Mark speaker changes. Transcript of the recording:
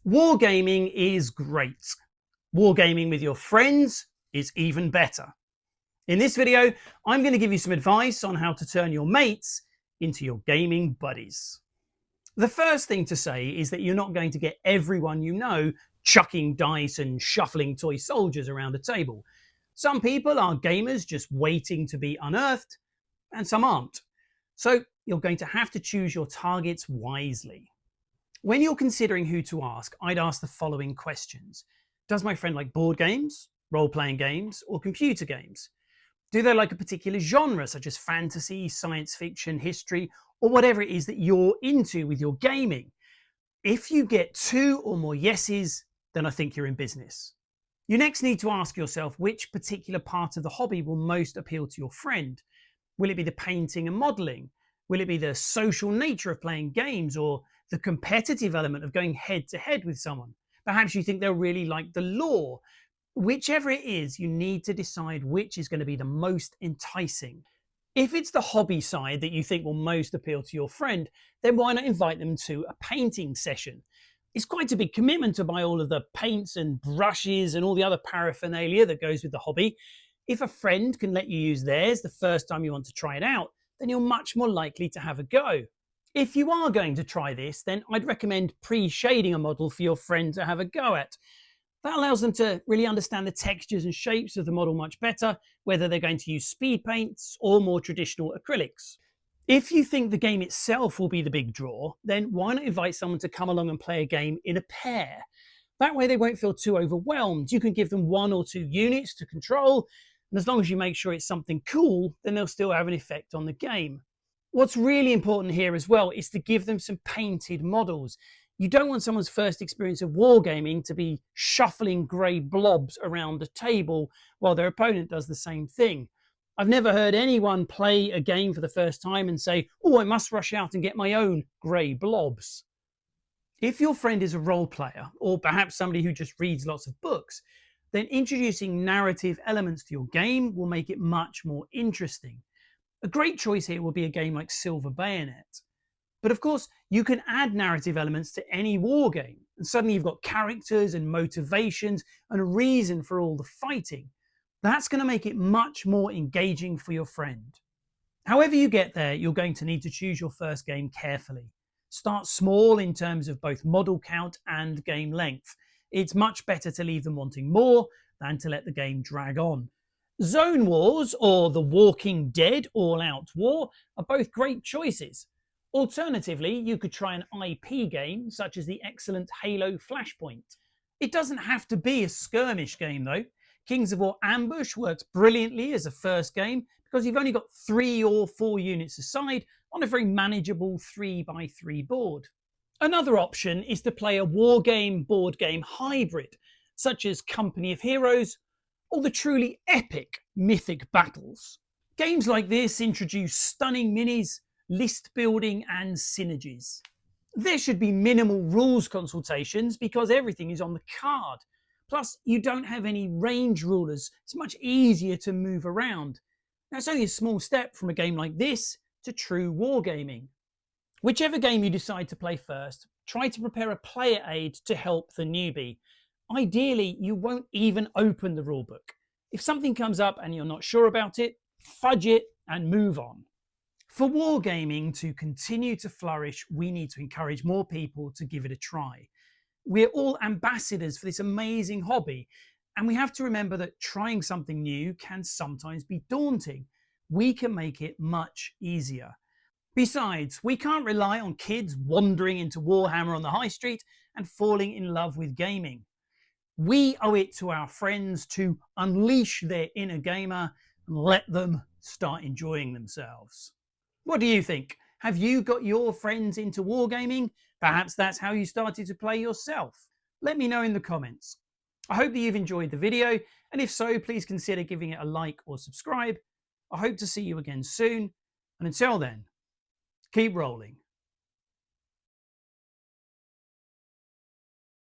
Speaker 1: Wargaming is great. Wargaming with your friends is even better. In this video, I'm going to give you some advice on how to turn your mates into your gaming buddies. The first thing to say is that you're not going to get everyone you know chucking dice and shuffling toy soldiers around a table. Some people are gamers just waiting to be unearthed, and some aren't. So you're going to have to choose your targets wisely. When you're considering who to ask, I'd ask the following questions. Does my friend like board games, role-playing games, or computer games? Do they like a particular genre, such as fantasy, science fiction, history, or whatever it is that you're into with your gaming? If you get 2 or more yeses, then I think you're in business. You next need to ask yourself which particular part of the hobby will most appeal to your friend. Will it be the painting and modelling? Will it be the social nature of playing games, or the competitive element of going head to head with someone? Perhaps you think they'll really like the lore. Whichever it is, you need to decide which is going to be the most enticing. If it's the hobby side that you think will most appeal to your friend, then why not invite them to a painting session? It's quite a big commitment to buy all of the paints and brushes and all the other paraphernalia that goes with the hobby. If a friend can let you use theirs the first time you want to try it out, then you're much more likely to have a go. If you are going to try this, then I'd recommend pre-shading a model for your friend to have a go at. That allows them to really understand the textures and shapes of the model much better, whether they're going to use speed paints or more traditional acrylics. If you think the game itself will be the big draw, then why not invite someone to come along and play a game in a pair? That way they won't feel too overwhelmed. You can give them 1 or 2 units to control, and as long as you make sure it's something cool, then they'll still have an effect on the game. What's really important here as well is to give them some painted models. You don't want someone's first experience of wargaming to be shuffling grey blobs around a table while their opponent does the same thing. I've never heard anyone play a game for the first time and say, "Oh, I must rush out and get my own grey blobs." If your friend is a role player, or perhaps somebody who just reads lots of books, then introducing narrative elements to your game will make it much more interesting. A great choice here will be a game like Silver Bayonet. But of course, you can add narrative elements to any war game, and suddenly you've got characters and motivations and a reason for all the fighting. That's going to make it much more engaging for your friend. However you get there, you're going to need to choose your first game carefully. Start small in terms of both model count and game length. It's much better to leave them wanting more than to let the game drag on. Zone Wars or The Walking Dead All-Out War are both great choices. Alternatively, you could try an IP game such as the excellent Halo Flashpoint. It doesn't have to be a skirmish game though. Kings of War Ambush works brilliantly as a first game because you've only got 3 or 4 units aside on a very manageable 3x3 board. Another option is to play a war game board game hybrid, such as Company of Heroes or the truly epic Mythic Battles. Games like this introduce stunning minis, list building and synergies. There should be minimal rules consultations because everything is on the card. Plus, you don't have any range rulers. It's much easier to move around. Now, it's only a small step from a game like this to true wargaming. Whichever game you decide to play first, try to prepare a player aid to help the newbie. Ideally, you won't even open the rulebook. If something comes up and you're not sure about it, fudge it and move on. For wargaming to continue to flourish, we need to encourage more people to give it a try. We're all ambassadors for this amazing hobby, and we have to remember that trying something new can sometimes be daunting. We can make it much easier. Besides, we can't rely on kids wandering into Warhammer on the high street and falling in love with gaming. We owe it to our friends to unleash their inner gamer and let them start enjoying themselves. What do you think? Have you got your friends into wargaming? Perhaps that's how you started to play yourself. Let me know in the comments. I hope that you've enjoyed the video, and if so, please consider giving it a like or subscribe. I hope to see you again soon, and until then, keep rolling.